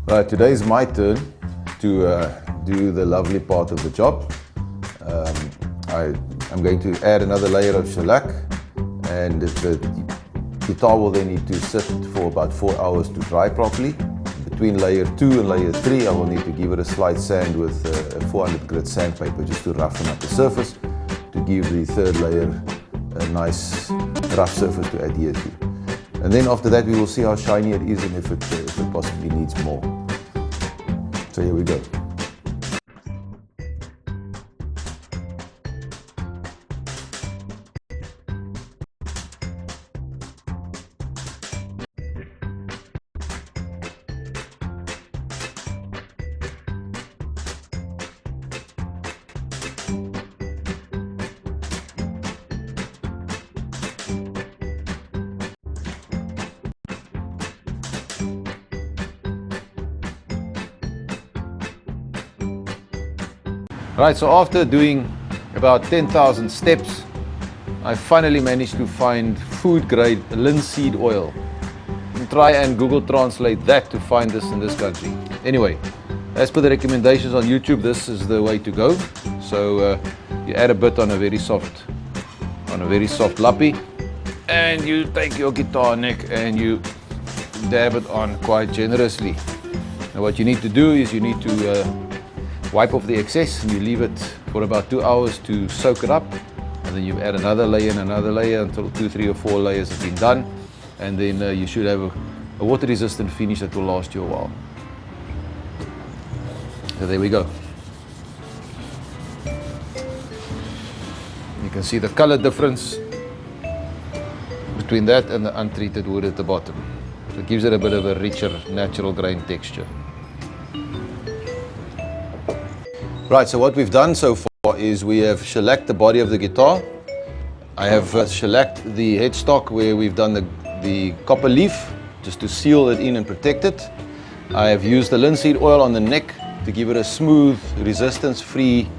Right, today is my turn to do the lovely part of the job. I'm going to add another layer of shellac, and the guitar will then need to sit for about 4 hours to dry properly. Between layer 2 and layer 3 I will need to give it a slight sand with a 400 grit sandpaper just to roughen up the surface, to give the third layer a nice rough surface to adhere to. And then after that we will see how shiny it is and if it possibly needs more. So here we go. Right, so after doing about 10,000 steps, I finally managed to find food grade linseed oil. Try and Google translate that to find this in this country. Anyway, as per the recommendations on YouTube, this is the way to go. So you add a bit on a very soft lappy, and you take your guitar neck and you dab it on quite generously. Now what you need to do is you need to wipe off the excess, and you leave it for about 2 hours to soak it up, and then you add another layer and another layer until 2, 3 or 4 layers have been done, and then you should have a water resistant finish that will last you a while. So there we go. You can see the color difference between that and the untreated wood at the bottom. So it gives it a bit of a richer natural grain texture. Right, so what we've done so far is we have shellacked the body of the guitar. I have shellacked the headstock where we've done the copper leaf just to seal it in and protect it. I have used the linseed oil on the neck to give it a smooth, resistance-free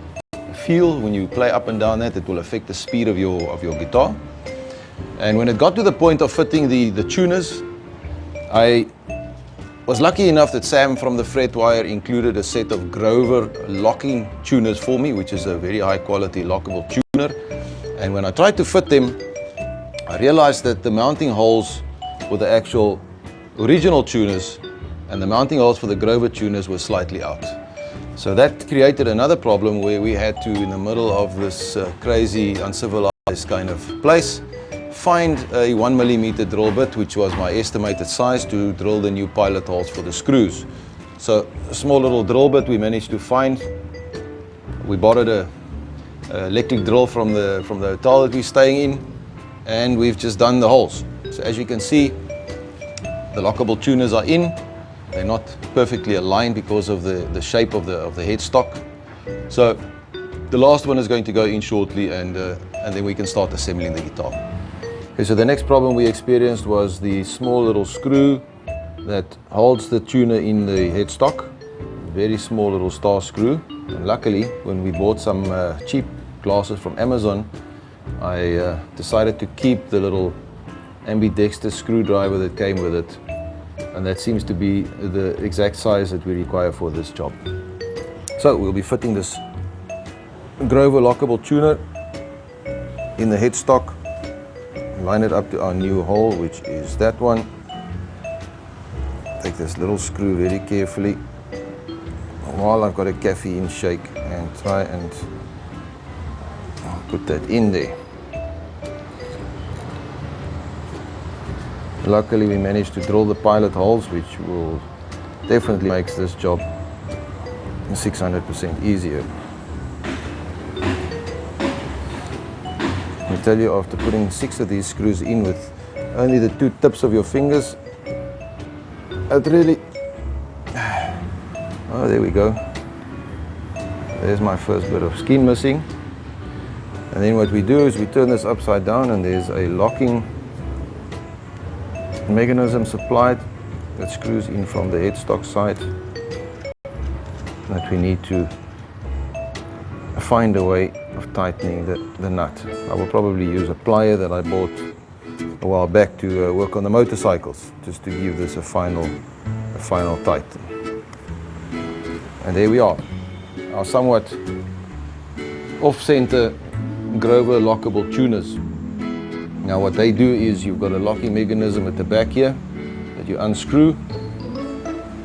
feel. When you play up and down that, it will affect the speed of your guitar. And when it got to the point of fitting the tuners, I was lucky enough that Sam from the Fretwire included a set of Grover locking tuners for me, which is a very high quality lockable tuner. And when I tried to fit them, I realized that the mounting holes for the actual original tuners and the mounting holes for the Grover tuners were slightly out. So that created another problem where we had to, in the middle of this crazy, uncivilized kind of place, find a 1mm drill bit, which was my estimated size, to drill the new pilot holes for the screws. So a small little drill bit we managed to find. We borrowed a electric drill from the hotel that we're staying in, and we've just done the holes. So as you can see, the lockable tuners are in. They're not perfectly aligned because of the shape of the headstock. So the last one is going to go in shortly, and then we can start assembling the guitar. Okay, so the next problem we experienced was the small little screw that holds the tuner in the headstock. Very small little star screw. And luckily, when we bought some cheap glasses from Amazon, I decided to keep the little ambidextrous screwdriver that came with it. And that seems to be the exact size that we require for this job. So we'll be fitting this Grover lockable tuner in the headstock. Line it up to our new hole, which is that one. Take this little screw very carefully while I've got a caffeine shake and try and put that in there. Luckily we managed to drill the pilot holes, which will definitely makes this job 600% easier. I tell you, after putting 6 of these screws in with only the 2 tips of your fingers, it really... Oh, there we go. There's my first bit of skin missing. And then what we do is we turn this upside down, and there's a locking mechanism supplied that screws in from the headstock side that we need to find a way of tightening the nut. I will probably use a plier that I bought a while back to work on the motorcycles, just to give this a final tighten. And there we are, our somewhat off-center Grover lockable tuners. Now what they do is you've got a locking mechanism at the back here that you unscrew.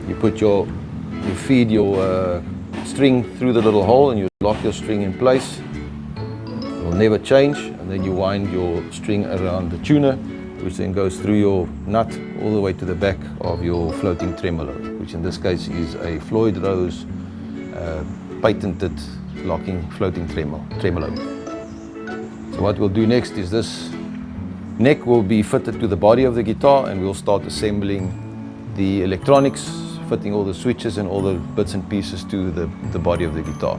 You feed your string through the little hole and you lock your string in place. It will never change, and then you wind your string around the tuner, which then goes through your nut all the way to the back of your floating tremolo, which in this case is a Floyd Rose patented locking floating tremolo. So what we'll do next is this neck will be fitted to the body of the guitar, and we'll start assembling the electronics, fitting all the switches and all the bits and pieces to the body of the guitar.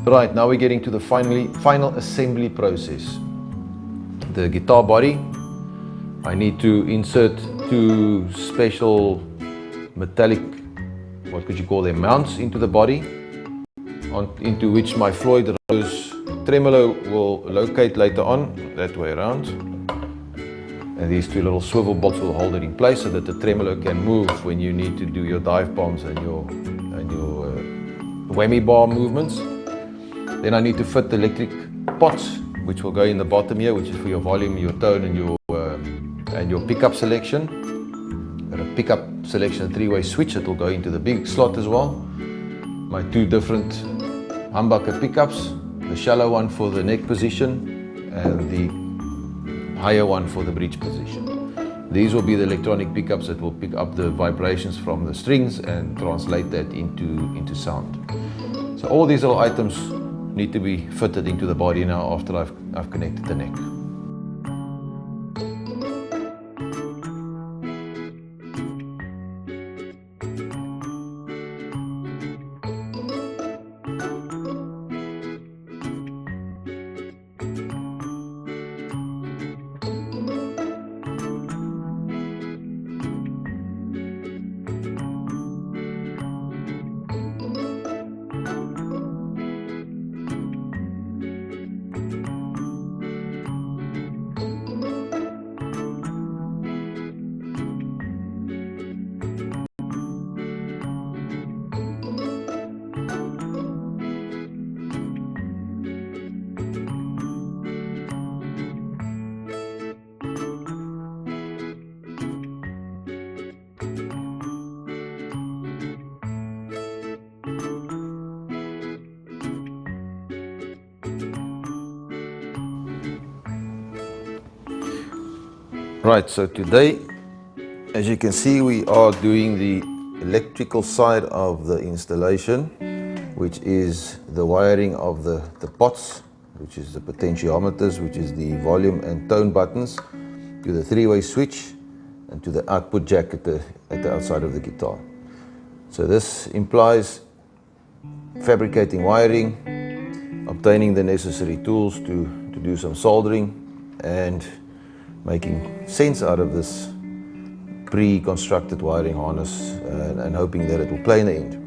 Right, now we're getting to the final assembly process. The guitar body, I need to insert two special metallic, what could you call them, mounts into the body, into which my Floyd Rose tremolo will locate later on, that way around. And these two little swivel bolts will hold it in place so that the tremolo can move when you need to do your dive bombs and your whammy bar movements. Then I need to fit the electric pots, which will go in the bottom here, which is for your volume, your tone, and your pickup selection. Got a pickup selection three-way switch that will go into the big slot as well. My two different humbucker pickups, the shallow one for the neck position and the higher one for the bridge position. These will be the electronic pickups that will pick up the vibrations from the strings and translate that into sound. So all these little items need to be fitted into the body now after I've connected the neck. Right, so today, as you can see, we are doing the electrical side of the installation, which is the wiring of the pots, which is the potentiometers, which is the volume and tone buttons, to the three-way switch, and to the output jack at the outside of the guitar. So this implies fabricating wiring, obtaining the necessary tools to do some soldering, and making sense out of this pre-constructed wiring harness and hoping that it will play in the end.